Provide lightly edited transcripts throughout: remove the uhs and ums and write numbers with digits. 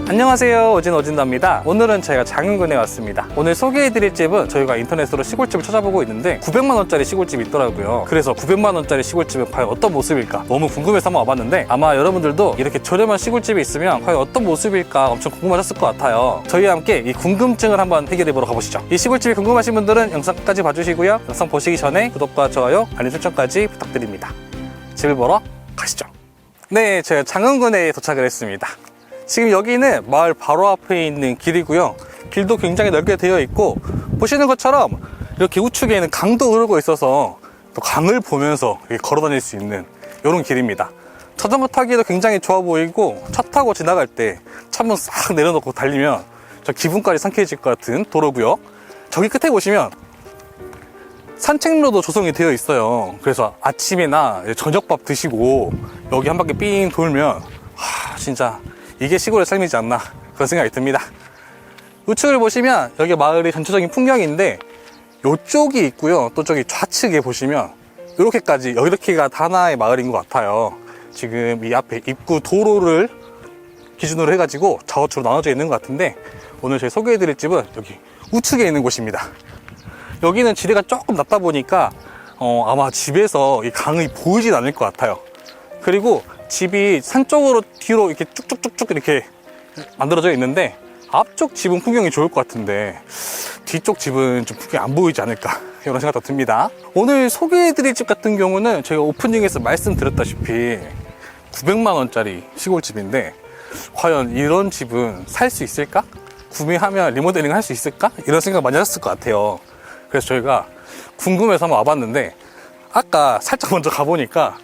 안녕하세요, 오진오진다입니다. 오늘은 제가 장흥군에 왔습니다. 오늘 소개해드릴 집은 저희가 인터넷으로 시골집을 찾아보고 있는데 900만원짜리 시골집이 있더라고요. 그래서 900만원짜리 시골집은 과연 어떤 모습일까 너무 궁금해서 한번 와봤는데, 아마 여러분들도 이렇게 저렴한 시골집이 있으면 과연 어떤 모습일까 엄청 궁금하셨을 것 같아요. 저희와 함께 이 궁금증을 한번 해결해보러 가보시죠. 이 시골집이 궁금하신 분들은 영상 끝까지 봐주시고요, 영상 보시기 전에 구독과 좋아요, 알림 설정까지 부탁드립니다. 집을 보러 가시죠. 네, 제가 장흥군에 도착을 했습니다. 지금 여기는 마을 바로 앞에 있는 길이고요. 길도 굉장히 넓게 되어 있고, 보시는 것처럼 이렇게 우측에는 강도 흐르고 있어서 또 강을 보면서 걸어 다닐 수 있는 이런 길입니다. 자전거 타기에도 굉장히 좋아 보이고, 차 타고 지나갈 때 차문 싹 내려놓고 달리면 저 기분까지 상쾌해질 것 같은 도로고요. 저기 끝에 보시면 산책로도 조성이 되어 있어요. 그래서 아침이나 저녁밥 드시고 여기 한 바퀴 삥 돌면 진짜 이게 시골의 삶이지 않나, 그런 생각이 듭니다. 우측을 보시면 여기 마을의 전체적인 풍경인데, 이쪽이 있고요, 또 저기 좌측에 보시면 이렇게까지, 여기가 하나의 마을인 것 같아요. 지금 이 앞에 입구 도로를 기준으로 해가지고 좌우측으로 나눠져 있는 것 같은데, 오늘 저희 소개해드릴 집은 여기 우측에 있는 곳입니다. 여기는 지대가 조금 낮다 보니까 아마 집에서 이 강이 보이진 않을 것 같아요. 그리고 집이 산 쪽으로 뒤로 이렇게 쭉쭉쭉쭉 이렇게 만들어져 있는데, 앞쪽 집은 풍경이 좋을 것 같은데 뒤쪽 집은 좀 풍경이 안 보이지 않을까, 이런 생각도 듭니다. 오늘 소개해드릴 집 같은 경우는 제가 오프닝에서 말씀드렸다시피 900만원짜리 시골집인데, 과연 이런 집은 살 수 있을까? 구매하면 리모델링 할 수 있을까? 이런 생각 많이 하셨을 것 같아요. 그래서 저희가 궁금해서 한번 와봤는데, 아까 살짝 먼저 가보니까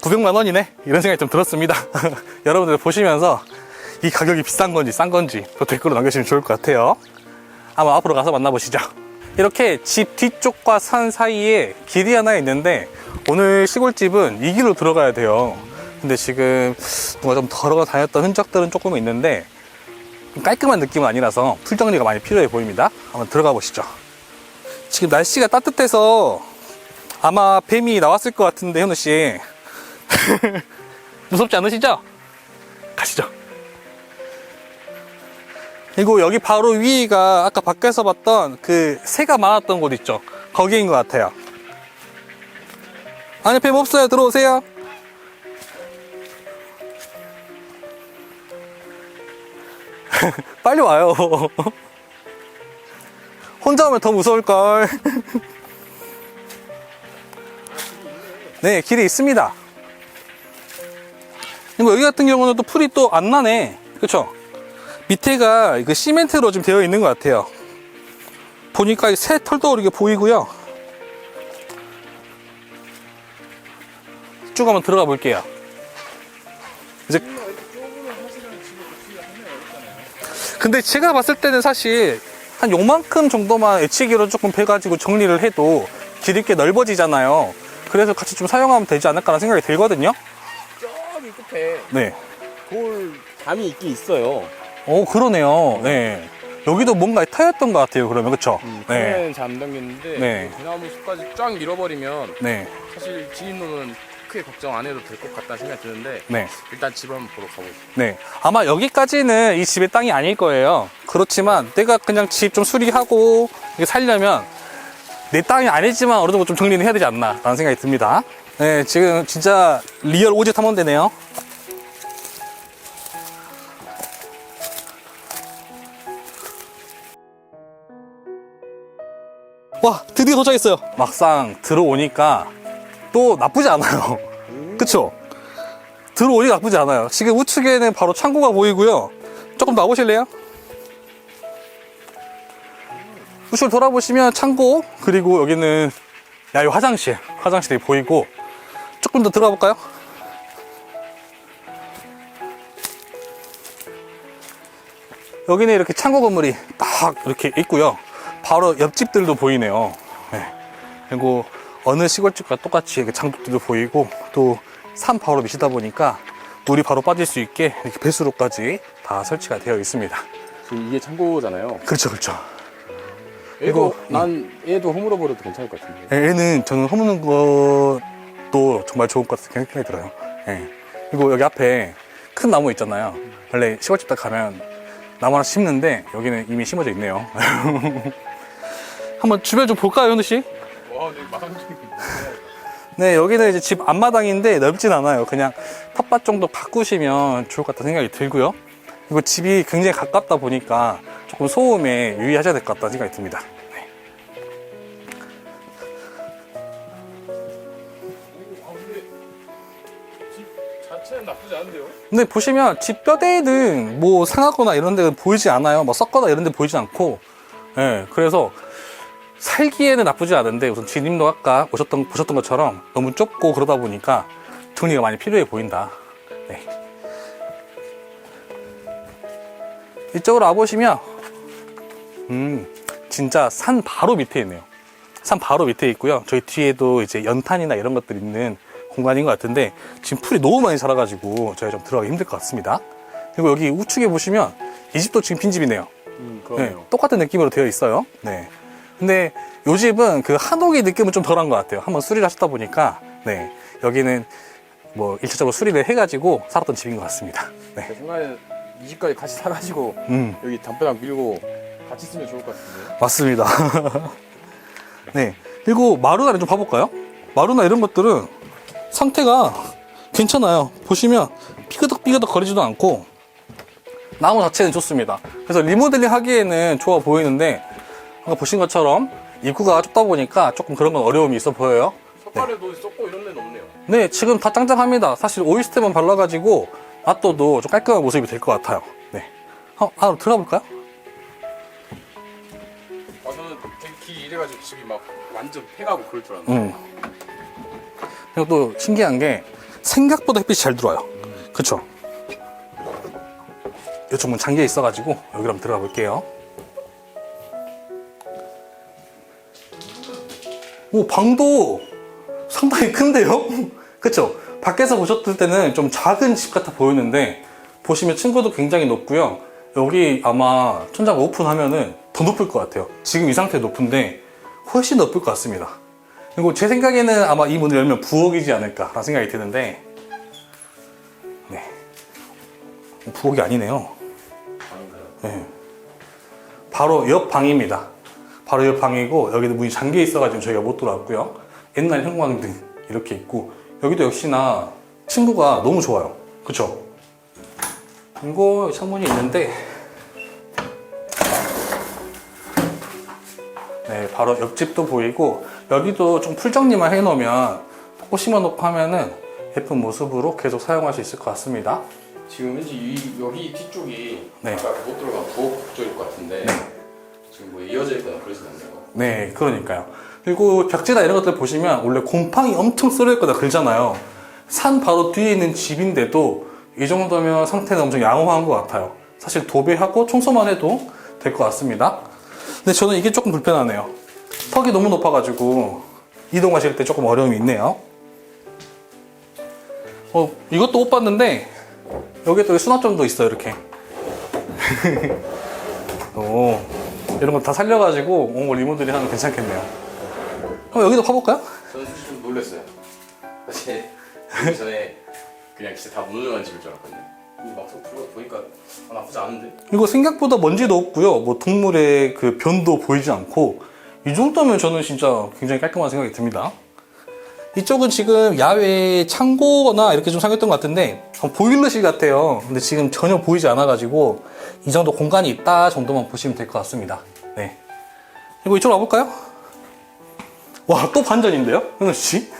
900만원이네, 이런 생각이 좀 들었습니다. 여러분들 보시면서 이 가격이 비싼 건지 싼 건지 또 댓글로 남겨주시면 좋을 것 같아요. 한번 앞으로 가서 만나보시죠. 이렇게 집 뒤쪽과 산 사이에 길이 하나 있는데, 오늘 시골집은 이 길로 들어가야 돼요. 근데 지금 누가 좀 걸어 다녔던 흔적들은 조금 있는데 깔끔한 느낌은 아니라서 풀정리가 많이 필요해 보입니다. 한번 들어가 보시죠. 지금 날씨가 따뜻해서 아마 뱀이 나왔을 것 같은데, 현우씨 무섭지 않으시죠? 가시죠. 그리고 여기 바로 위가 아까 밖에서 봤던 그 새가 많았던 곳 있죠? 거기인 것 같아요. 안에 뱀 없어요. 들어오세요. 빨리 와요. 혼자 오면 더 무서울걸. 네, 길이 있습니다. 그리고 여기 같은 경우는 또 풀이 또 안 나네. 그쵸? 밑에가 이거 시멘트로 좀 되어 있는 것 같아요. 보니까 새 털도 이렇게 보이고요. 쭉 한번 들어가 볼게요. 이제 근데 제가 봤을 때는 사실 한 요만큼 정도만 애치기로 조금 베가지고 정리를 해도 길이 꽤 넓어지잖아요. 그래서 같이 좀 사용하면 되지 않을까라는 생각이 들거든요. 저기 끝에 네. 돌 담이 있긴 있어요. 오, 그러네요. 네. 여기도 뭔가 타였던 것 같아요, 그러면. 그쵸? 처음에는 잘 안 당겼는데 네. 대나무 숲까지 쫙 밀어버리면 네. 사실 지인로는 크게 걱정 안 해도 될 것 같다는 생각이 드는데, 네. 일단 집 한번 보러 가보죠. 네. 아마 여기까지는 이 집의 땅이 아닐 거예요. 그렇지만 내가 그냥 집 좀 수리하고 이게 살려면 내 땅이 아니지만 어느 정도 좀 정리는 해야 되지 않나, 라는 생각이 듭니다. 네, 지금 진짜 리얼 오지 탐험대네요. 와, 드디어 도착했어요. 막상 들어오니까 또 나쁘지 않아요. 그쵸? 들어오니까 나쁘지 않아요. 지금 우측에는 바로 창고가 보이고요. 조금 더 와보실래요? 우측을 돌아보시면 창고, 그리고 여기는 야유 화장실이 보이고, 조금 더 들어가 볼까요? 여기는 이렇게 창고 건물이 딱 이렇게 있고요. 바로 옆집들도 보이네요. 네. 그리고 어느 시골집과 똑같이 이렇게 창밖들도 보이고, 또 산 바로 밑이다 보니까 물이 바로 빠질 수 있게 이렇게 배수로까지 다 설치가 되어 있습니다. 이게 창고잖아요. 그렇죠, 그렇죠. 그리고 난 얘도 홈으로 버려도 괜찮을 것 같은데. 얘는 저는 허무는 것도 정말 좋을 것 같은 생각이 들어요. 예. 그리고 여기 앞에 큰 나무 있잖아요. 원래 시골집 딱 가면 나무 하나 심는데 여기는 이미 심어져 있네요. 한번 주변 좀 볼까요, 현우 씨? 와, 여기 마당도 있네. 네, 여기는 이제 집 앞마당인데 넓진 않아요. 그냥 텃밭 정도 바꾸시면 좋을 것 같다는 생각이 들고요. 그리고 집이 굉장히 가깝다 보니까 조금 소음에 유의하셔야 될 것 같다는 생각이 듭니다. 네. 자체는 나쁘지 않은데요? 근데 보시면 집 뼈대는 뭐 상하거나 이런 데는 보이지 않아요. 뭐 썩거나 이런 데 보이지 않고. 예, 그래서 살기에는 나쁘지 않은데 우선 지님도 아까 보셨던 것처럼 너무 좁고 그러다 보니까 정리가 많이 필요해 보인다. 네. 이쪽으로 와보시면 진짜 산 바로 밑에 있네요. 산 바로 밑에 있고요. 저희 뒤에도 이제 연탄이나 이런 것들 있는 공간인 것 같은데 지금 풀이 너무 많이 자라가지고 저희가 좀 들어가기 힘들 것 같습니다. 그리고 여기 우측에 보시면 이 집도 지금 빈집이네요. 그러네요. 네, 똑같은 느낌으로 되어 있어요. 네. 근데 요 집은 그 한옥의 느낌은 좀 덜한 것 같아요. 한번 수리를 하셨다 보니까 네, 여기는 뭐 1차적으로 수리를 해가지고 살았던 집인 것 같습니다. 네. 제 생각에 이 집까지 같이 사가지고 여기 담벼락 밀고 같이 쓰면 좋을 것 같은데. 맞습니다. 네. 그리고 마루나를 좀 봐볼까요? 마루나 이런 것들은 상태가 괜찮아요. 보시면 삐그덕삐그덕 거리지도 않고 나무 자체는 좋습니다. 그래서 리모델링 하기에는 좋아 보이는데 아까 보신 것처럼 입구가 좁다 보니까 조금 그런 건 어려움이 있어 보여요. 석가래도 썩고 이런 데는 없네요. 네, 지금 다 짱짱합니다. 사실 오일스테만 발라가지고 놔둬도 좀 깔끔한 모습이 될 것 같아요. 네. 안으로 들어가 볼까요? 저는 되게 길 이래가지고 집이 막 완전 폐가고 그럴 줄 알았는데. 그리고 또 신기한 게 생각보다 햇빛이 잘 들어와요. 그쵸? 이쪽 문 잠겨 있어가지고 여기로 한번 들어가 볼게요. 오, 방도 상당히 큰데요? 그쵸? 밖에서 보셨을 때는 좀 작은 집 같아 보이는데 보시면 층고도 굉장히 높고요. 여기 아마 천장 오픈하면은 더 높을 것 같아요. 지금 이 상태 높은데 훨씬 높을 것 같습니다. 그리고 제 생각에는 아마 이 문을 열면 부엌이지 않을까라는 생각이 드는데 네. 부엌이 아니네요. 네. 바로 옆 방입니다. 바로 옆 방이고 여기도 문이 잠겨 있어가지고 저희가 못 들어왔고요. 옛날 형광등 이렇게 있고 여기도 역시나 층고가 너무 좋아요. 그쵸? 그리고 창문이 있는데 네, 바로 옆집도 보이고 여기도 좀 풀 정리만 해놓으면 꽃 심어놓고 하면은 예쁜 모습으로 계속 사용할 수 있을 것 같습니다. 지금 왠지 여기 뒤쪽이 네. 아까 못 들어간 부엌 쪽일 것 같은데 지금 뭐 이어져 있거나 그러진 않네요. 네, 그러니까요. 그리고 벽지나 이런 것들 보시면 원래 곰팡이 엄청 썰어있거나 그러잖아요. 산 바로 뒤에 있는 집인데도 이 정도면 상태는 엄청 양호한 것 같아요. 사실 도배하고 청소만 해도 될 것 같습니다. 근데 저는 이게 조금 불편하네요. 턱이 너무 높아가지고 이동하실 때 조금 어려움이 있네요. 이것도 못 봤는데 여기에 또 수납장도 있어요, 이렇게. 오, 이런 거 다 살려가지고 리모델링 하면 괜찮겠네요. 한번 여기도 파볼까요? 저는 사실 좀 놀랐어요. 사실 그 전에 그냥 진짜 다 무너져간 집일 줄 알았거든요. 근데 막상 들어가 보니까 나쁘지 않은데? 이거 생각보다 먼지도 없고요. 뭐 동물의 그 변도 보이지 않고 이 정도면 저는 진짜 굉장히 깔끔한 생각이 듭니다. 이쪽은 지금 야외 창고나 이렇게 좀 생겼던 것 같은데 보일러실 같아요. 근데 지금 전혀 보이지 않아가지고 이 정도 공간이 있다 정도만 보시면 될 것 같습니다. 네. 그리고 이쪽으로 와볼까요? 와, 또 반전인데요? 현우 씨?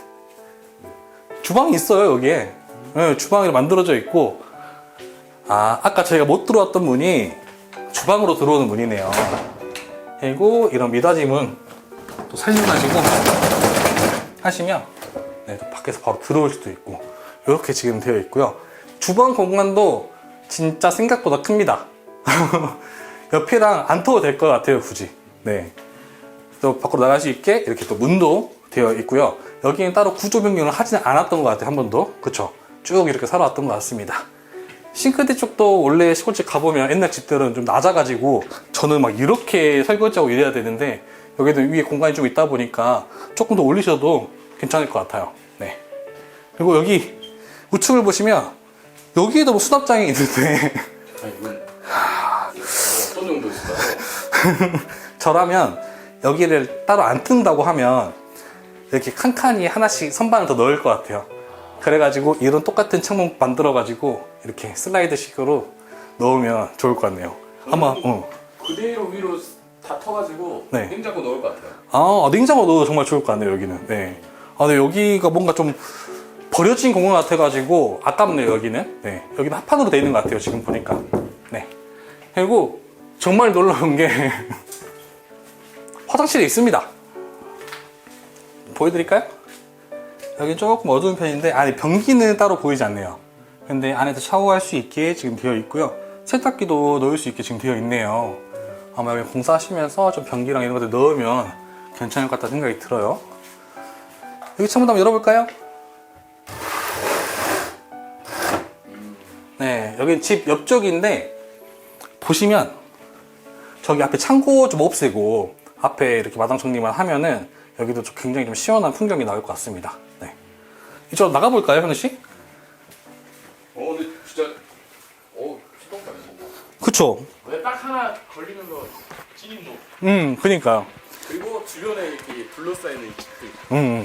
주방이 있어요, 여기에. 네, 주방이 만들어져 있고 아까 저희가 못 들어왔던 문이 주방으로 들어오는 문이네요. 그리고 이런 미닫이 문 또 살려가지고 하시면 네, 밖에서 바로 들어올 수도 있고 이렇게 지금 되어 있고요. 주방 공간도 진짜 생각보다 큽니다. 옆이랑 안 터도 될 것 같아요, 굳이. 네. 또 밖으로 나갈 수 있게 이렇게 또 문도 되어 있고요. 여기는 따로 구조 변경을 하지는 않았던 것 같아요, 한 번도. 그쵸? 쭉 이렇게 살아왔던 것 같습니다. 싱크대 쪽도 원래 시골집 가보면 옛날 집들은 좀 낮아가지고 저는 막 이렇게 설거지하고 이래야 되는데 여기도 위에 공간이 좀 있다 보니까 조금 더 올리셔도 괜찮을 것 같아요. 네. 그리고 여기 우측을 보시면 여기에도 뭐 수납장이 있는데 아니 이건 어떤 정도 있을까요? 저라면 여기를 따로 안 뜬다고 하면 이렇게 칸칸이 하나씩 선반을 더 넣을 것 같아요. 그래가지고 이런 똑같은 창문 만들어가지고 이렇게 슬라이드식으로 넣으면 좋을 것 같네요. 아마 그대로 위로 다 터가지고 네. 냉장고 넣을 것 같아요. 냉장고 넣어도 정말 좋을 것 같네요. 여기는. 네. 근데 여기가 뭔가 좀 버려진 공간 같아가지고 아깝네요. 여기는. 네. 여기는 합판으로 되어 있는 것 같아요. 지금 보니까. 네. 그리고 정말 놀라운 게 화장실이 있습니다. 보여드릴까요? 여기 조금 어두운 편인데 안에 변기는 따로 보이지 않네요. 근데 안에서 샤워할 수 있게 지금 되어 있고요. 세탁기도 넣을 수 있게 지금 되어 있네요. 아마 여기 공사하시면서 좀 변기랑 이런 것들 넣으면 괜찮을 것 같다는 생각이 들어요. 여기 창문 한번 열어볼까요? 네, 여기 집 옆쪽인데 보시면 저기 앞에 창고 좀 없애고 앞에 이렇게 마당 정리만 하면은 여기도 좀 굉장히 좀 시원한 풍경이 나올 것 같습니다. 네. 이쪽으로 나가볼까요, 현우 씨? 근데 진짜 시동까지 그쵸. 근데 딱 하나 걸리는 거 찐인도. 그니까요. 그리고 주변에 이렇게 둘러싸이는 이 집들.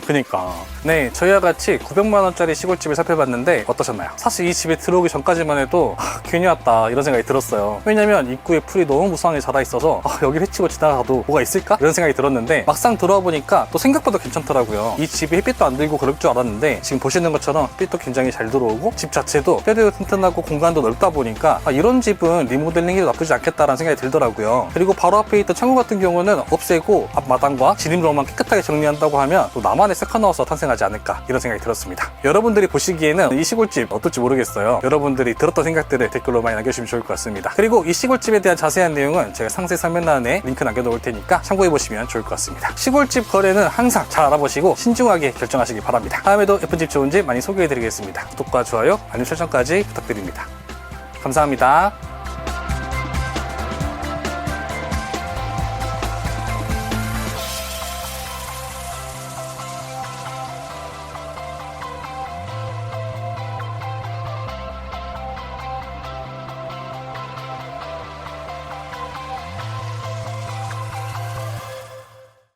그니까. 네, 저희와 같이 900만원짜리 시골집을 살펴봤는데 어떠셨나요? 사실 이 집에 들어오기 전까지만 해도 괜히 왔다 이런 생각이 들었어요. 왜냐면 입구에 풀이 너무 무성하게 자라 있어서 여기 헤치고 지나가도 뭐가 있을까? 이런 생각이 들었는데 막상 들어와 보니까 또 생각보다 괜찮더라고요. 이 집이 햇빛도 안 들고 그럴 줄 알았는데 지금 보시는 것처럼 햇빛도 굉장히 잘 들어오고 집 자체도 뼈대도 튼튼하고 공간도 넓다 보니까 이런 집은 리모델링해도 나쁘지 않겠다라는 생각이 들더라고요. 그리고 바로 앞에 있던 창고 같은 경우는 없애고 앞마당과 진입로만 깨끗하게 정리한다고 하면 또 나만의 세컨하우스가 탄생하지 않을까 이런 생각이 들었습니다. 여러분들이 보시기에는 이 시골집 어떨지 모르겠어요. 여러분들이 들었던 생각들을 댓글로 많이 남겨주시면 좋을 것 같습니다. 그리고 이 시골집에 대한 자세한 내용은 제가 상세 설명란에 링크 남겨놓을 테니까 참고해보시면 좋을 것 같습니다. 시골집 거래는 항상 잘 알아보시고 신중하게 결정하시기 바랍니다. 다음에도 예쁜 집 좋은 집 많이 소개해드리겠습니다. 구독과 좋아요, 알림 설정까지 부탁드립니다. 감사합니다.